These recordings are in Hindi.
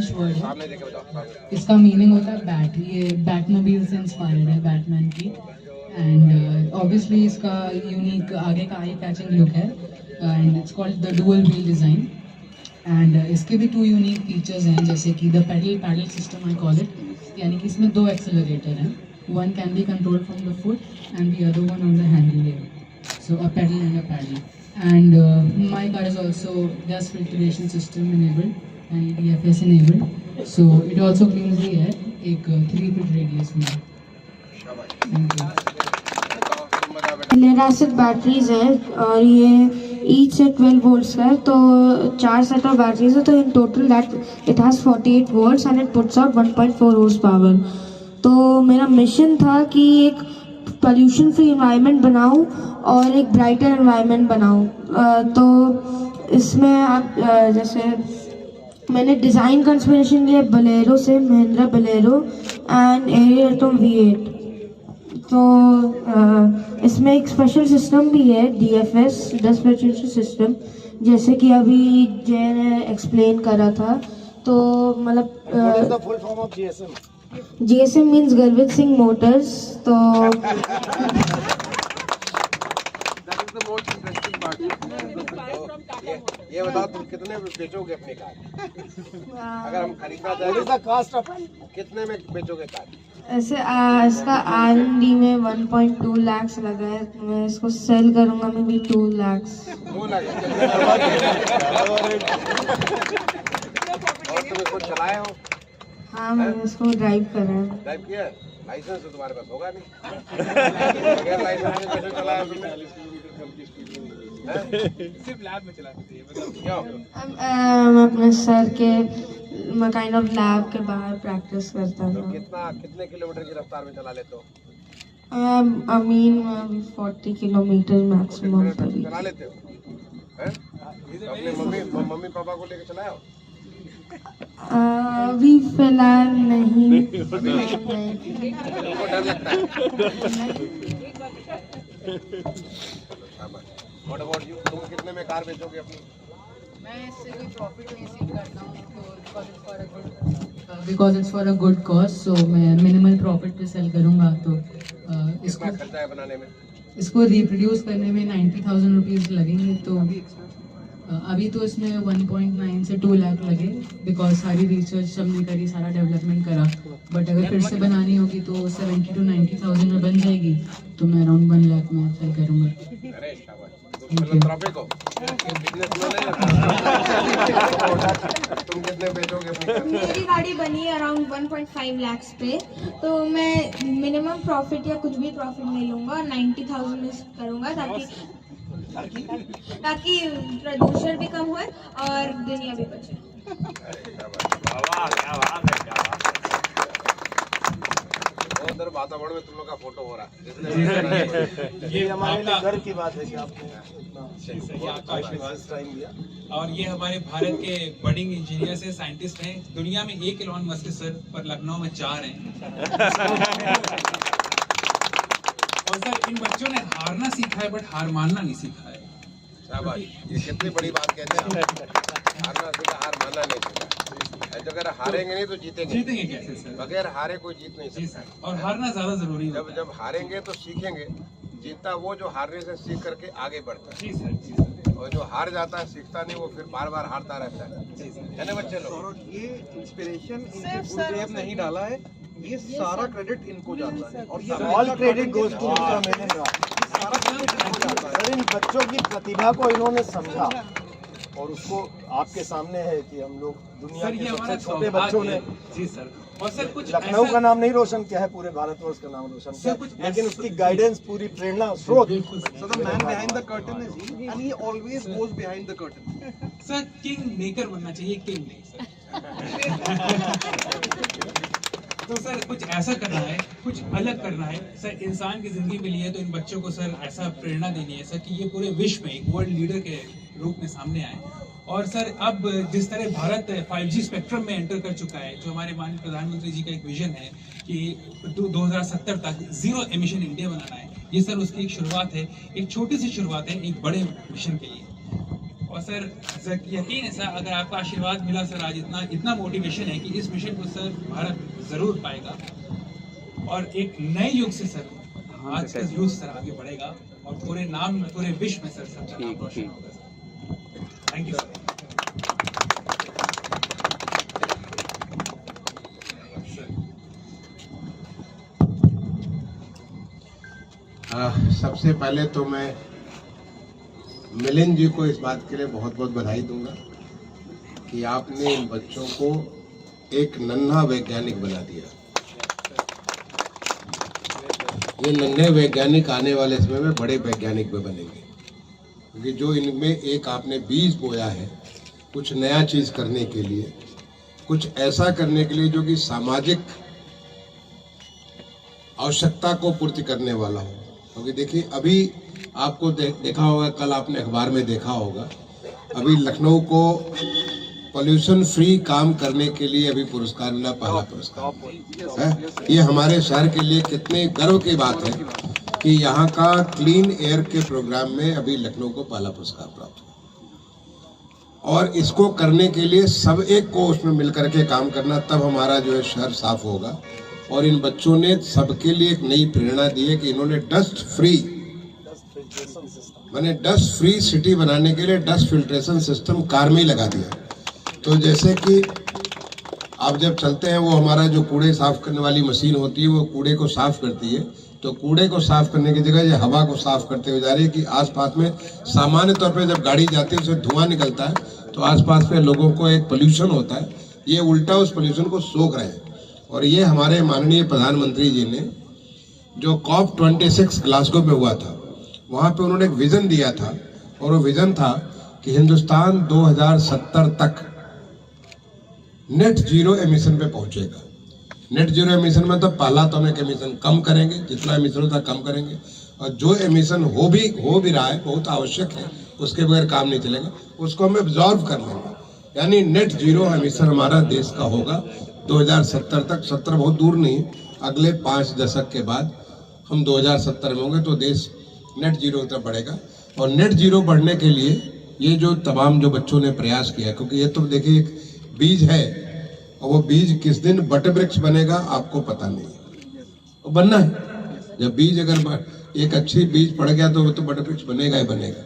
स्पैनिश वर्ड है, इसका मीनिंग होता है बैट। ये बैटमोबाइल से इंस्पायर्ड है, बैटमैन की। एंड ऑब्वियसली इसका यूनिक आगे का आई कैचिंग लुक है and it's called the dual wheel design. And इसके भी 2 यूनिक फीचर्स हैं, जैसे कि the paddle system I call it, यानी कि इसमें 2 एक्सेलरेटर हैं। One can be controlled from the foot and the other one on the handle area. So a pedal and a paddle. And my car is also gas filtration system enabled and DFS enabled. So it also cleans the air, एक 3 feet radius में। Thank you. Lead acid batteries है और ये ईच से 12 वोल्ट्स है, तो 4 सेट ऑफ बैटरीज है, तो in total that it has 48 volts and it puts out 1.4 horse power. तो मेरा मिशन था कि एक पोल्यूशन फ्री एनवायरनमेंट बनाऊं और एक ब्राइटर एनवायरनमेंट बनाऊं। तो इसमें आप जैसे मैंने डिज़ाइन का इंस्पिरेशन लिया बलेरो से, महिंद्रा बलेरो एंड एरियरटो V8। तो इसमें एक स्पेशल सिस्टम भी है, DFS डस्ट फिल्ट्रेशन सिस्टम, जैसे कि अभी जय ने एक्सप्लेन करा था। तो मतलब GSM मीन्स गर्वित सिंह मोटर्स। तो ये बताओ तुम कितने में बेचोगे अपनी कार? अगर हम खरीदना चाहें कितने में बेचोगे कार? ऐसे इसका R&D में 1.2 लाख लगा है, मैं इसको सेल करूंगा मैं भी 2 लाख। 2 लाख। और तुम इसको चलाए हो? हाँ, मैंने इसको ड्राइव करा है। ड्राइव किया? लाइसेंस तो तुम्हारे पास होगा नहीं। बगैर लाइसेंस के कैसे चलाया तुमने? सिर्फ लैब में चलाते थे, मतलब क्यों? मैं अपने सर के काइंड ऑफ लैब के बाहर प्रैक्टिस करता था। कितने किलोमीटर की रफ्तार में चला लेते हो? I mean 40 किलोमीटर मैक्सिमम पर चला लेते हो? हैं? तो अपने मम्मी पापा को लेकर चलाए हो? अभी फिलहाल नहीं। उनको डर लगता है। What about you? तुम कितने में कार बेचोगे अपनी? मैं इससे कोई प्रॉफिट नहीं सीख करता हूँ, because it's for a good cause. So मैं मिनिमल प्रॉफिट पे सेल करूँगा। तो कितना खर्चा है बनाने में? इसको रिप्रोड्यूस करने में 90,000 रुपीज़ लगेंगे। तो अभी तो इसमें 1.9 से 2 लाख लगे, बिकॉज सारी रिसर्च हमने करी, सारा डेवलपमेंट करा। बट अगर फिर से बनानी होगी तो 70 to 90,000 में बन जाएगी, तो मैं अराउंड 1 लाख में सेल करूँगा। अरे शाबाश, तुम फिलंथ्रोपिक हो, तुम कितने बेचोगे अपनी कार? मेरी गाड़ी बनी है अराउंड 1.5 लाख पे, तो मैं मिनिमम प्रॉफिट या कुछ भी प्रॉफिट नहीं लूँगा, 90,000 में करूँगा ताकि प्रदूषण भी कम होए और दुनिया भी बचे। उधर वातावरण में तुम लोग का फोटो हो रहा है। ये हमारे लिए गर्व की बात है कि आपने टाइम दिया। और ये हमारे भारत के बडिंग इंजीनियर से साइंटिस्ट हैं। दुनिया में 1 एलोन मस्क है सर, पर लखनऊ में 4 हैं। और सर इन बच्चों ने हारना सीखा है, बट हार मानना नहीं सीखा है। शाबाश, ये कितनी बड़ी बात कहते हैं। हारना सीखा, हार मानना नहीं सीखा। अगर हारेंगे नहीं तो जीतेंगे कैसे सर? बगैर हारे कोई जीत नहीं जी सकता। सर, और हारना ज्यादा जरूरी है। जब हारेंगे तो सीखेंगे, जीतता वो जो हारने से सीख करके आगे बढ़ता है। जी सर, जी सर। और जो हार जाता है, सीखता नहीं, वो फिर बार बार हारता रहता है। है ना बच्चे लोग? और ये इंस्पिरेशन इनके गुरुदेव नहीं डाला है, ये सारा क्रेडिट इनको जाता है और ये ऑल क्रेडिट गोज टू सारा क्रेडिट इनको जाता है। इन बच्चों की प्रतिभा को इन्होंने समझा और उसको आपके सामने है कि हम लोग दुनिया के सबसे छोटे बच्चों ने। जी सर। और सर कुछ लखनऊ का नाम नहीं रोशन किया है, पूरे भारतवर्ष का नाम रोशन किया, लेकिन उसकी गाइडेंस पूरी प्रेरणा स्रोत। So the man behind the curtain is he, and he always goes behind the curtain. Sir king maker बनना चाहिए, किंग नहीं सर। तो सर कुछ ऐसा करना है, कुछ अलग करना है सर, इंसान की जिंदगी में लिए। तो इन बच्चों को सर ऐसा प्रेरणा देनी है सर कि ये पूरे विश्व में एक वर्ल्ड लीडर के रूप में सामने आए। और सर अब जिस तरह भारत 5G स्पेक्ट्रम में एंटर कर चुका है, जो हमारे माननीय प्रधानमंत्री जी का एक विजन है कि 2070 तक 0 एमिशन इंडिया बनाना है, ये सर उसकी एक शुरुआत है, एक छोटी सी शुरुआत है एक बड़े मिशन के लिए। और सर यकीन है सर, अगर आपका आशीर्वाद मिला सर, आज इतना मोटिवेशन है कि इस मिशन को सर भारत जरूर पाएगा और एक नए युग से सर आज का यूथ सर आगे बढ़ेगा और पूरे विश्व में सर सबका नाम रोशन होगा सर। Thank you sir. सबसे पहले तो मैं मिलिंद जी को इस बात के लिए बहुत बहुत बधाई दूंगा कि आपने इन बच्चों को एक नन्हा वैज्ञानिक बना दिया। ये नन्हे वैज्ञानिक आने वाले समय में बड़े वैज्ञानिक भी बनेंगे, क्योंकि जो इनमें एक आपने बीज बोया है कुछ नया चीज करने के लिए, कुछ ऐसा करने के लिए जो कि सामाजिक आवश्यकता को पूर्ति करने वाला हो। क्योंकि देखिए अभी आपको देखा होगा, कल आपने अखबार में देखा होगा, अभी लखनऊ को पॉल्यूशन फ्री काम करने के लिए अभी पुरस्कार मिला, पहला पुरस्कार है। ये हमारे शहर के लिए कितने गर्व की बात है कि यहाँ का क्लीन एयर के प्रोग्राम में अभी लखनऊ को पहला पुरस्कार प्राप्त हुआ। और इसको करने के लिए सब एक को उसमें मिलकर के काम करना, तब हमारा जो है शहर साफ होगा। और इन बच्चों ने सबके लिए एक नई प्रेरणा दी है कि इन्होंने डस्ट फ्री सिटी बनाने के लिए डस्ट फिल्ट्रेशन सिस्टम कार में ही लगा दिया। तो जैसे कि आप जब चलते हैं, वो हमारा जो कूड़े साफ करने वाली मशीन होती है वो कूड़े को साफ करती है, तो कूड़े को साफ करने की जगह ये हवा को साफ करते हुए जा रही है कि आसपास में सामान्य तौर पे जब गाड़ी जाती है उससे धुआं निकलता है तो आसपास में लोगों को एक पोल्यूशन होता है, ये उल्टा उस पोल्यूशन को सोख रहे हैं। और ये हमारे माननीय प्रधानमंत्री जी ने जो COP26 ग्लासगो में हुआ था, वहाँ पे उन्होंने एक विजन दिया था, और वो विजन था कि हिंदुस्तान 2070 तक नेट जीरो एमिशन पे पहुंचेगा। नेट जीरो एमिशन में तो पहला तो हम एक एमिशन कम करेंगे, जितना एमिशन होता है कम करेंगे, और जो एमिशन हो भी रहा है, बहुत आवश्यक है, उसके बगैर काम नहीं चलेगा, उसको हम एब्जॉर्व कर लेंगे। यानी नेट जीरो एमिशन हमारा देश का होगा 2070 तक। 70 बहुत दूर नहीं, अगले 5 दशक के बाद हम 2070 में होंगे तो देश नेट जीरो तक बढ़ेगा। और नेट जीरो बढ़ने के लिए ये जो तमाम जो बच्चों ने प्रयास किया, क्योंकि ये तो देखिए एक बीज है, और वो बीज किस दिन वटवृक्ष बनेगा आपको पता नहीं है, वो बनना है। जब बीज अगर एक अच्छी बीज पड़ गया तो वो तो वटवृक्ष बनेगा ही बनेगा।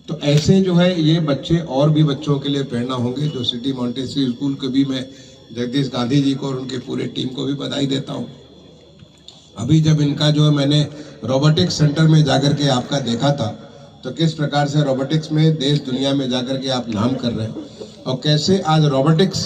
तो ऐसे जो है ये बच्चे और भी बच्चों के लिए प्रेरणा होंगे। जो सिटी मॉन्टेसरी स्कूल के भी मैं जगदीश गांधी जी को और उनके पूरे टीम को भी बधाई देता हूँ। अभी जब इनका जो है मैंने रोबोटिक्स सेंटर में जाकर के आपका देखा था, तो किस प्रकार से रोबोटिक्स में देश दुनिया में जाकर के आप नाम कर रहे हैं, और कैसे आज रोबोटिक्स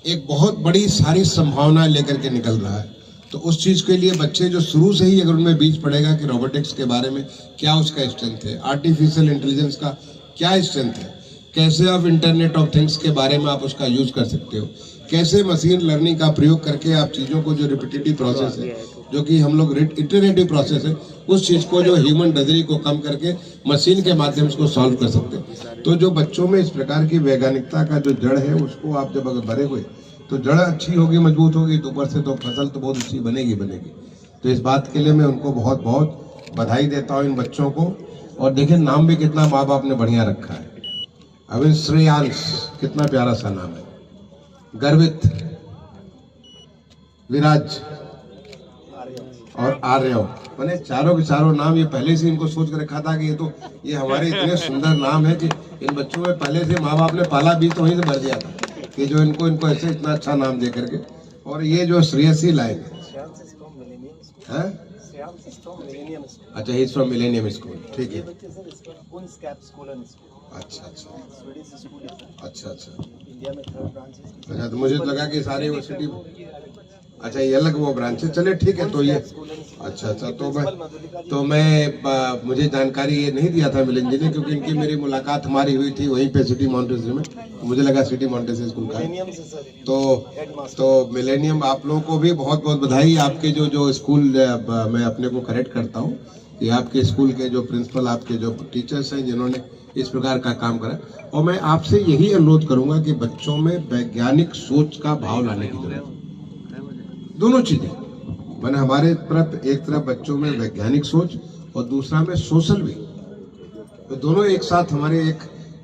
एक बहुत बड़ी सारी संभावना लेकर के निकल रहा है। तो उस चीज के लिए बच्चे जो शुरू से ही अगर उनमें बीज पड़ेगा कि रोबोटिक्स के बारे में क्या उसका स्ट्रेंथ है, आर्टिफिशियल इंटेलिजेंस का क्या स्ट्रेंथ है, कैसे आप इंटरनेट ऑफ थिंग्स के बारे में आप उसका यूज कर सकते हो, कैसे मशीन लर्निंग का प्रयोग करके आप चीजों को जो रिपीटेटिव प्रोसेस है, जो कि हम लोग इटरेटिव प्रोसेस है, उस चीज को जो ह्यूमन डजरी को कम करके मशीन के माध्यम से सॉल्व कर सकते हैं। तो जो बच्चों में इस प्रकार की वैज्ञानिकता का जो जड़ है, उसको आप जब अगर भरे हुए तो जड़ अच्छी होगी, मजबूत होगी, तो ऊपर से तो फसल तो बहुत अच्छी बनेगी। तो इस बात के लिए मैं उनको बहुत बहुत बधाई देता हूँ इन बच्चों को। और देखिए नाम भी कितना माँ बाप ने बढ़िया रखा है। अभी श्रेयांश कितना प्यारा सा नाम है, गर्वित, विराज और आर्यव, मैंने चारों के चारों नाम ये पहले से इनको सोच कर रखा था कि ये हमारे इतने सुंदर नाम है कि इन बच्चों में पहले से माँ बाप ने पाला बीज तो वहीं से भर दिया था कि जो इनको ऐसे इतना अच्छा नाम दे करके। और ये जो श्रेयसी लाइन है, अच्छा, ही फ्रॉम मिलेनियम स्कूल, ठीक है, अच्छा अच्छा, तो मुझे लगा कि सारी वो सिटी, अच्छा ये अलग वो ब्रांच है, चले ठीक है। तो ये अच्छा, तो मैं मुझे जानकारी ये नहीं दिया था मिलिंद जी ने, क्योंकि इनकी मेरी मुलाकात हमारी हुई थी वहीं पे सिटी मॉन्टेसरी में, तो मुझे लगा सिटी मॉन्टेसरी स्कूल का है। तो मिलेनियम, आप लोगों को भी बहुत बहुत बधाई। आपके जो स्कूल मैं अपने को करेक्ट करता हूँ कि आपके स्कूल के जो प्रिंसिपल, आपके जो टीचर्स हैं जिन्होंने इस प्रकार का काम करा। और मैं आपसे यही अनुरोध करूंगा कि बच्चों में वैज्ञानिक सोच का भाव लाने की जरूरत है। दोनों चीजें, मैंने हमारे तरफ एक तरफ बच्चों में वैज्ञानिक सोच और दूसरा में सोशल भी, तो दोनों एक साथ हमारे एक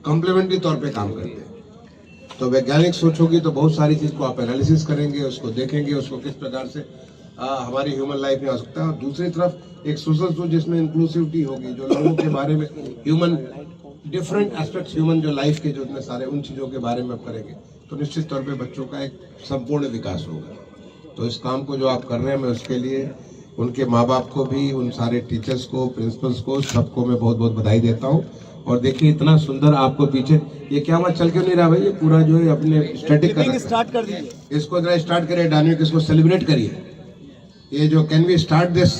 कॉम्प्लीमेंट्री तौर पे काम करते हैं। तो वैज्ञानिक सोच होगी तो बहुत सारी चीज को आप एनालिसिस करेंगे, उसको देखेंगे, उसको किस प्रकार से हमारी ह्यूमन लाइफ में आ सकता है। और दूसरी तरफ एक सोशल सोच जिसमें इंक्लूसिविटी होगी, जो लोगों के बारे में ह्यूमन डिफरेंट एस्पेक्ट्स ह्यूमन जो लाइफ के जो इतने सारे उन चीजों के बारे में आप करेंगे तो निश्चित तौर पे बच्चों का एक संपूर्ण विकास होगा। तो इस काम को जो आप कर रहे हैं, मैं उसके लिए उनके माँ बाप को भी, उन सारे टीचर्स को, प्रिंसिपल्स को, सबको मैं बहुत बहुत बधाई देता हूँ। और देखिए इतना सुंदर आपको पीछे ये क्या हुआ, चल क्यों नहीं रहा भाई, ये पूरा जो है अपने स्टैटिक कर स्टार्ट कर दीजिए, इसको जरा स्टार्ट करिए डायनेमिक, इसको सेलिब्रेट करिए। ये जो can we start this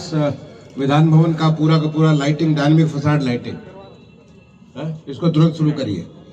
Vidhan Bhavan का पूरा लाइटिंग, डायनेमिक फसाड लाइटिंग, इसको तुरंत शुरू करिए।